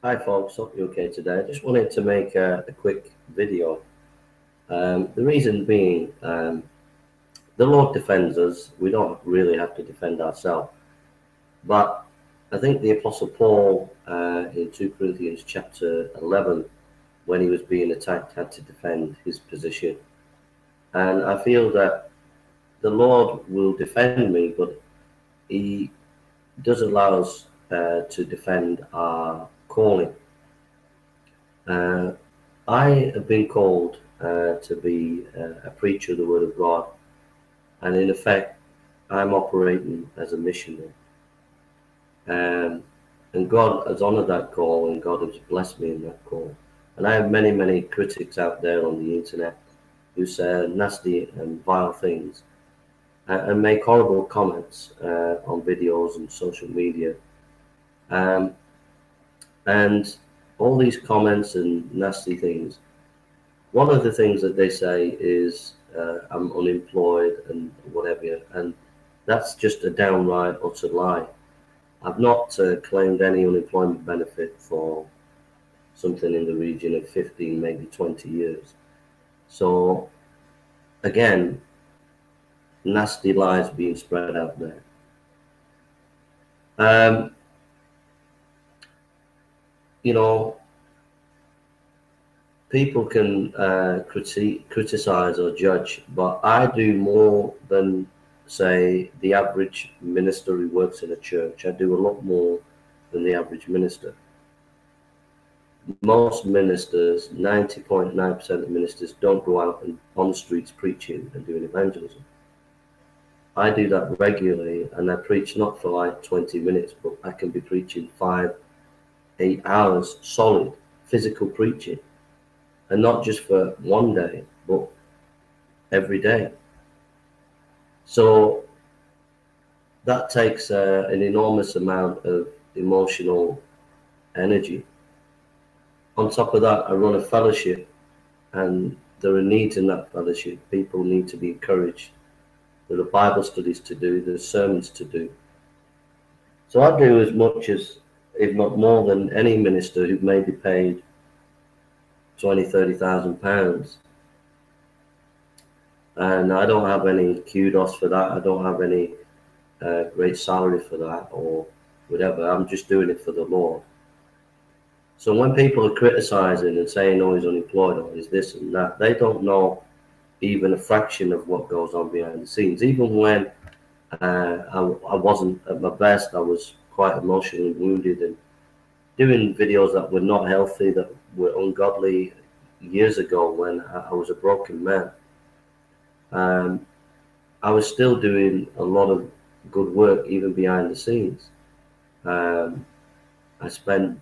Hi folks, hope you're okay today. I just wanted to make a quick video. The reason being, the Lord defends us. We don't really have to defend ourselves. But I think the Apostle Paul in 2 Corinthians chapter 11, when he was being attacked, had to defend his position. And I feel that the Lord will defend me, but he does allow us to defend our calling. I have been called to be a preacher of the Word of God, and in effect, I'm operating as a missionary. And God has honored that call, and God has blessed me in that call. And I have many, many critics out there on the internet who say nasty and vile things and make horrible comments on videos and social media. And all these comments and nasty things, one of the things that they say is I'm unemployed and whatever, and that's just a downright utter lie. I've not claimed any unemployment benefit for something in the region of 15, maybe 20 years. So again, nasty lies being spread out there. You know, people can criticize or judge, but I do more than, say, the average minister who works in a church. I do a lot more than the average minister. Most ministers, 90.9% of ministers, don't go out and on the streets preaching and doing evangelism. I do that regularly, and I preach not for like 20 minutes, but I can be preaching 5, 8 hours solid physical preaching. And not just for one day, but every day. So that takes an enormous amount of emotional energy. On top of that, I run a fellowship, and there are needs in that fellowship. People need to be encouraged. There are Bible studies to do, there's sermons to do. So I do as much as, if not more than, any minister who may be paid 20,000, 30,000 pounds. And I don't have any kudos for that. I don't have any great salary for that or whatever. I'm just doing it for the Lord. So when people are criticizing and saying, oh, he's unemployed or he's this and that, they don't know even a fraction of what goes on behind the scenes. Even when I wasn't at my best, I was quite emotionally wounded and doing videos that were not healthy, that were ungodly years ago when I was a broken man. I was still doing a lot of good work even behind the scenes. I spent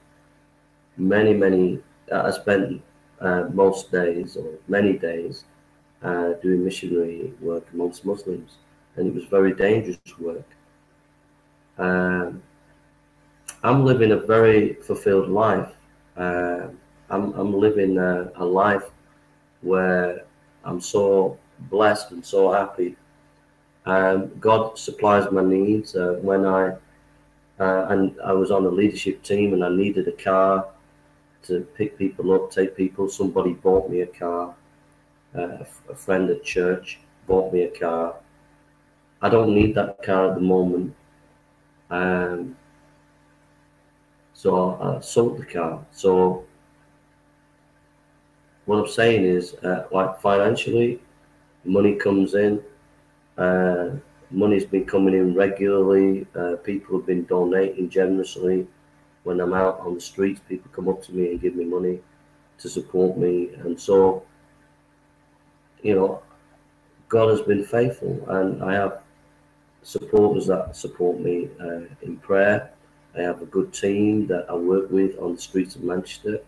most days or many days doing missionary work amongst Muslims, and it was very dangerous work. I'm living a very fulfilled life. I'm living a life where I'm so blessed and so happy. God supplies my needs. When I was on a leadership team and I needed a car to pick people up, take people, somebody bought me a car. A friend at church bought me a car. I don't need that car at the moment. So I sold the car. So what I'm saying is, like financially, money comes in. Money's been coming in regularly. People have been donating generously. When I'm out on the streets, people come up to me and give me money to support me. And so, you know, God has been faithful, and I have supporters that support me in prayer. I have a good team that I work with on the streets of Manchester,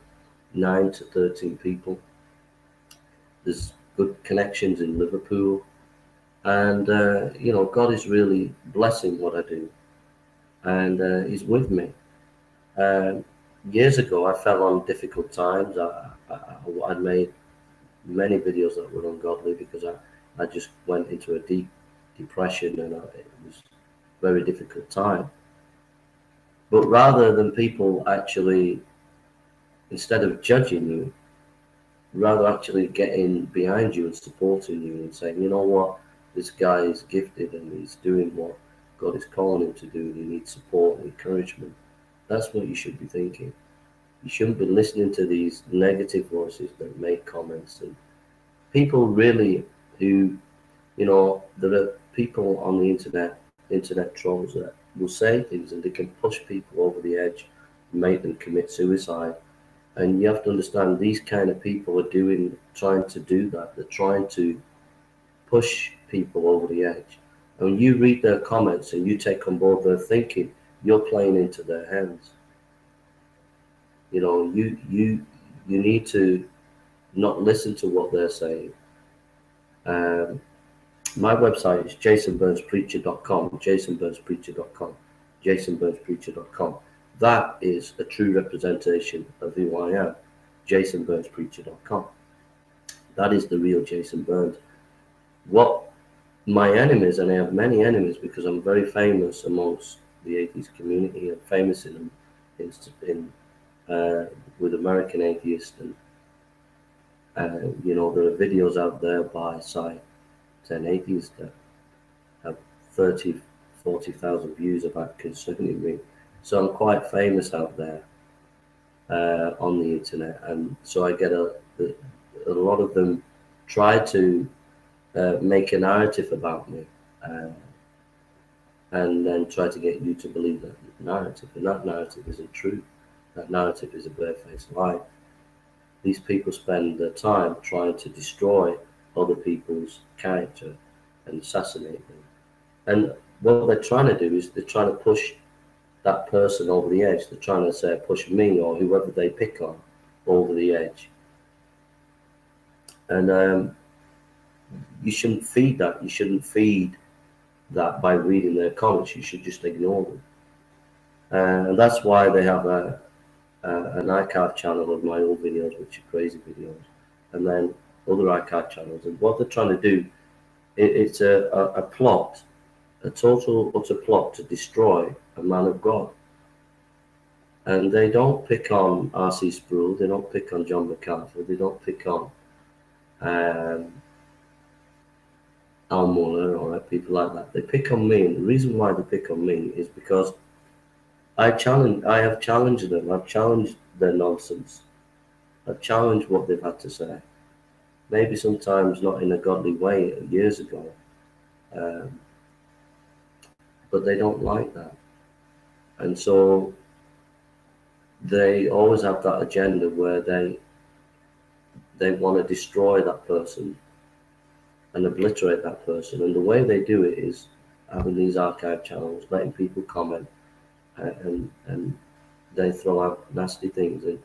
9 to 13 people. There's good connections in Liverpool. And, you know, God is really blessing what I do. And he's with me. Years ago, I fell on difficult times. I made many videos that were ungodly because I just went into a deep depression, and it was a very difficult time. But rather than people actually instead of judging you, rather actually getting behind you and supporting you and saying, you know what, this guy is gifted and he's doing what God is calling him to do, and he needs support and encouragement. That's what you should be thinking. You shouldn't be listening to these negative voices that make comments. And people really who, there are people on the internet trolls that will say things and they can push people over the edge, make them commit suicide. And you have to understand, these kind of people are trying to do that. They're trying to push people over the edge. And when you read their comments and you take on board their thinking, you're playing into their hands. You need to not listen to what they're saying. My website is jasonburnspreacher.com, jasonburnspreacher.com, jasonburnspreacher.com. That is a true representation of who I am, jasonburnspreacher.com. That is the real Jason Burns. What my enemies, and I have many enemies because I'm very famous amongst the atheist community, I'm famous with American atheists, and there are videos out there by 10 atheists that have 30, 40,000 views about concerning me. So I'm quite famous out there on the internet, and so I get a lot of them try to make a narrative about me, and then try to get you to believe that narrative, and that narrative isn't true. That narrative is a barefaced lie. These people spend their time trying to destroy other people's character and assassinate them. And what they're trying to do is they're trying to push that person over the edge. They're trying to say, push me or whoever they pick on over the edge. And you shouldn't feed that. You shouldn't feed that by reading their comments. You should just ignore them. And that's why they have an archive channel of my old videos, which are crazy videos, and then other archive channels. And what they're trying to do, it's a plot, a total utter plot to destroy a man of God. And they don't pick on R.C. Sproul, they don't pick on John MacArthur, they don't pick on Al Muller or people like that. They pick on me, and the reason why they pick on me is because I have challenged them. I've challenged their nonsense. I've challenged what they've had to say. Maybe sometimes not in a godly way years ago, but they don't like that. And so they always have that agenda where they want to destroy that person and obliterate that person. And the way they do it is having these archive channels, letting people comment, and they throw out nasty things, and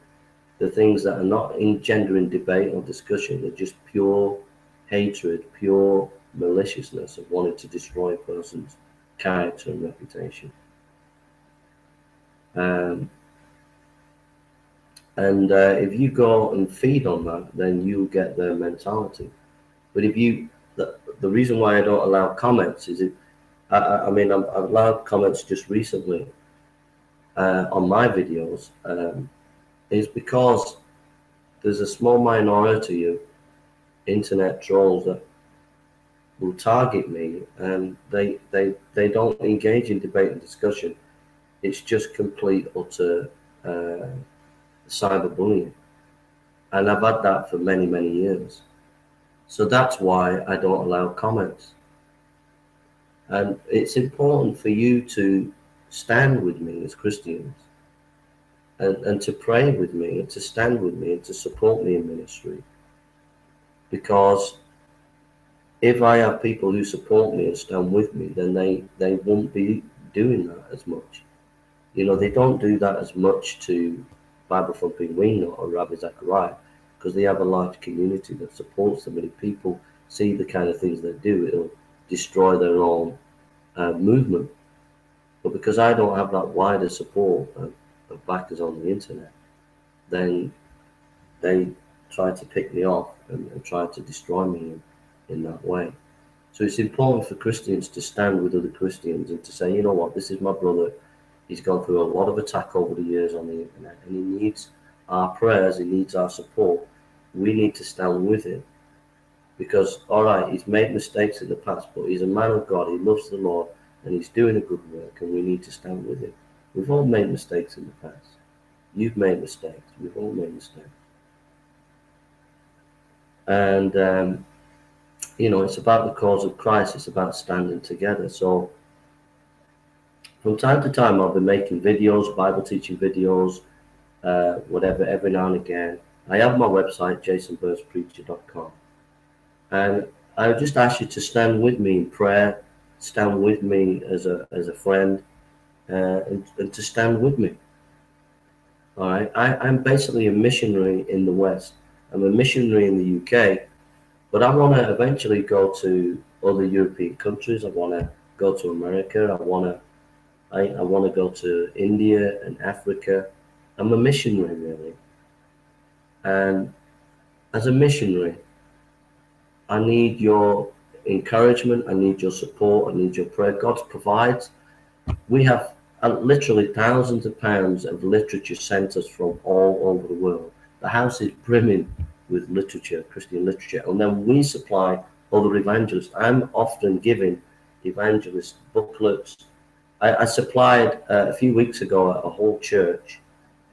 the things that are not engendering debate or discussion, they're just pure hatred, pure maliciousness of wanting to destroy a person's character and reputation. If you go and feed on that, then you'll get their mentality. But if you, the reason why I don't allow comments is I've allowed comments just recently on my videos, is because there's a small minority of internet trolls that will target me, and they don't engage in debate and discussion. It's just complete utter cyberbullying, and I've had that for many, many years. So that's why I don't allow comments. And it's important for you to stand with me as Christians, and to pray with me, and to stand with me, and to support me in ministry. Because if I have people who support me and stand with me, then they won't be doing that as much. They don't do that as much to Bible Thumping Wingnut or Rabbi Zachariah, because they have a large community that supports them. And if people see the kind of things they do, it'll destroy their own movement. But because I don't have that wider support of backers on the internet, then they try to pick me off and try to destroy me in that way. So it's important for Christians to stand with other Christians and to say, you know what, this is my brother. He's gone through a lot of attack over the years on the internet, and he needs our prayers, he needs our support. We need to stand with him. Because, all right, he's made mistakes in the past, but he's a man of God. He loves the Lord, and he's doing a good work, and we need to stand with him. We've all made mistakes in the past. You've made mistakes. We've all made mistakes. And, you know, it's about the cause of Christ. It's about standing together. So from time to time, I'll be making videos, Bible teaching videos, whatever, every now and again. I have my website, jasonburstpreacher.com. And I would just ask you to stand with me in prayer, stand with me as a friend, and to stand with me. All right, I'm basically a missionary in the West. I'm a missionary in the UK, but I want to eventually go to other European countries. I want to go to America. I want to go to India and Africa. I'm a missionary, really. And as a missionary, I need your encouragement. I need your support. I need your prayer. God provides. We have literally thousands of pounds of literature sent us from all over the world. The house is brimming with literature, Christian literature, and then we supply other evangelists. I'm often giving evangelist booklets. I supplied a few weeks ago a whole church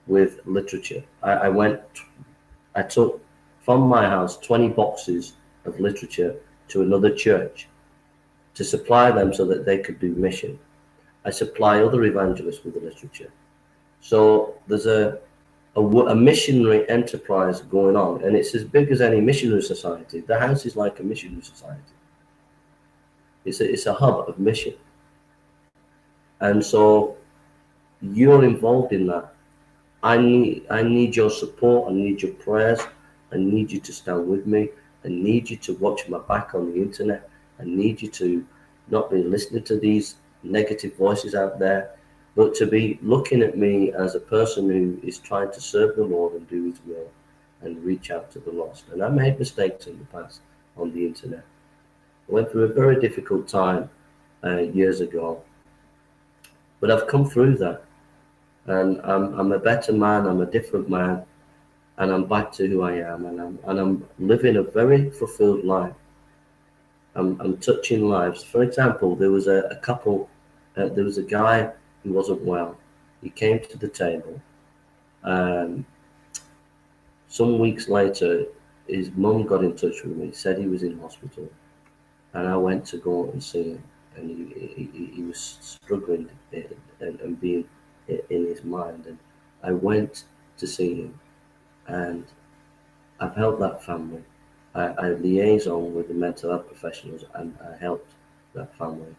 with literature. I took from my house 20 boxes of literature to another church to supply them so that they could do mission. I supply other evangelists with the literature. So there's a missionary enterprise going on, and it's as big as any missionary society. The house is like a missionary society. It's a hub of mission. And so you're involved in that. I need your support. I need your prayers. I need you to stand with me. I need you to watch my back on the internet. I need you to not be listening to these negative voices out there, but to be looking at me as a person who is trying to serve the Lord and do his will and reach out to the lost. And I made mistakes in the past on the internet. I went through a very difficult time years ago, but I've come through that, and I'm a better man. I'm a different man, and I'm back to who I am, and I'm living a very fulfilled life. I'm touching lives. For example, there was a couple. There was a guy who wasn't well. He came to the table. Some weeks later, his mum got in touch with me. Said he was in hospital, and I went to go and see him. And he was struggling and being in his mind. And I went to see him, and I've helped that family. I liaison with the mental health professionals, and I helped that family.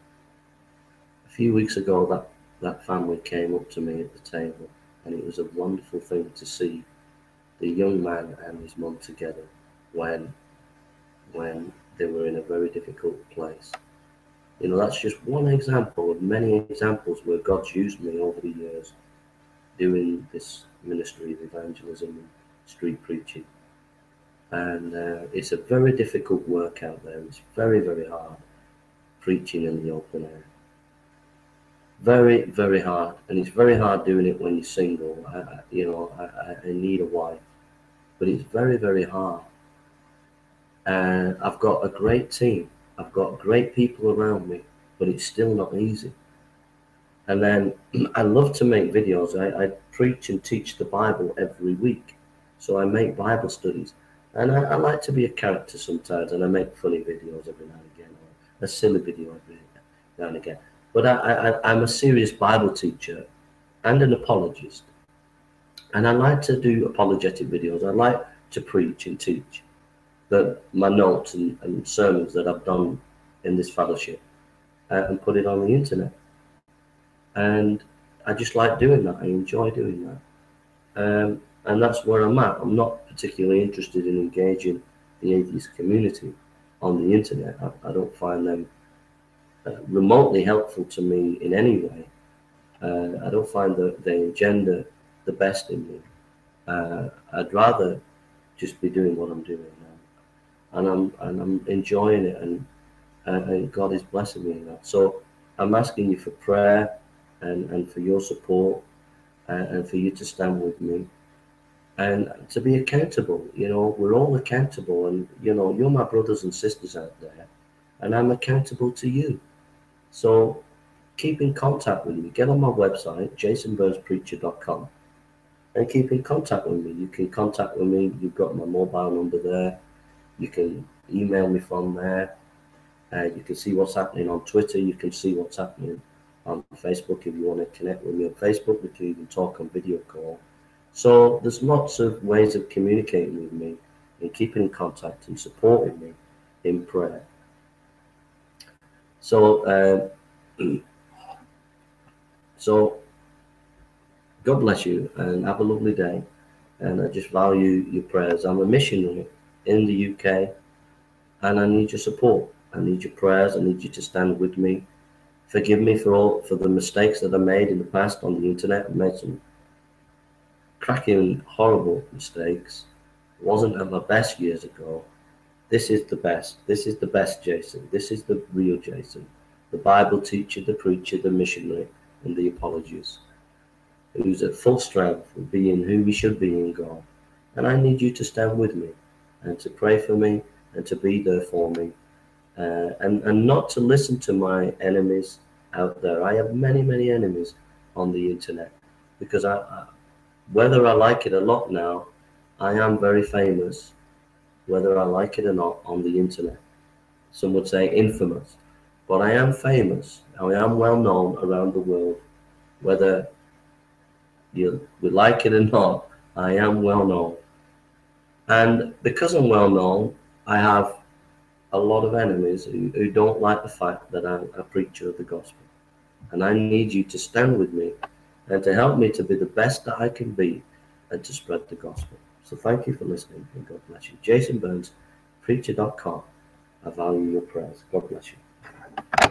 A few weeks ago, that family came up to me at the table, and it was a wonderful thing to see the young man and his mum together when they were in a very difficult place. You know, that's just one example of many examples where God's used me over the years doing this ministry of evangelism and street preaching. And it's a very difficult work out there. It's very, very hard preaching in the open air. Very, very hard. And it's very hard doing it when you're single. I need a wife. But it's very, very hard. And I've got a great team. I've got great people around me, but it's still not easy. And then I love to make videos. I preach and teach the Bible every week. So I make Bible studies. And I like to be a character sometimes, and I make funny videos every now and again, or a silly video every now and again. But I'm a serious Bible teacher and an apologist. And I like to do apologetic videos. I like to preach and teach my notes and sermons that I've done in this fellowship and put it on the internet. And I just like doing that. I enjoy doing that. And that's where I'm at. I'm not particularly interested in engaging the atheist community on the internet. I don't find them remotely helpful to me in any way. I don't find that they engender the best in me. I'd rather just be doing what I'm doing now, and I'm enjoying it, and God is blessing me in that. So I'm asking you for prayer and for your support, and for you to stand with me. and to be accountable. We're all accountable, and you're my brothers and sisters out there, and I'm accountable to you. So keep in contact with me. Get on my website, jasonburnspreacher.com, and keep in contact with me. You can contact with me. You've got my mobile number there. You can email me from there. You can see what's happening on Twitter. You can see what's happening on Facebook. If you want to connect with me on Facebook, we can even talk on video call. So there's lots of ways of communicating with me and keeping in contact and supporting me in prayer. So, so God bless you and have a lovely day. And I just value your prayers. I'm a missionary in the UK, and I need your support. I need your prayers. I need you to stand with me. Forgive me for the mistakes that I made in the past on the internet. I made some cracking, horrible mistakes. It wasn't at my best years ago. This is the best. This is the best Jason. This is the real Jason. The Bible teacher, the preacher, the missionary, and the apologist, who's at full strength of being who we should be in God. And I need you to stand with me and to pray for me and to be there for me. And not to listen to my enemies out there. I have many, many enemies on the internet, because whether I like it or not now, I am very famous, whether I like it or not, on the internet. Some would say infamous, but I am famous. I am well known around the world. Whether you would like it or not, I am well known. And because I'm well known, I have a lot of enemies who don't like the fact that I'm a preacher of the gospel. And I need you to stand with me and to help me to be the best that I can be and to spread the gospel. So thank you for listening, and God bless you. Jason Burns, preacher.com. I value your prayers. God bless you.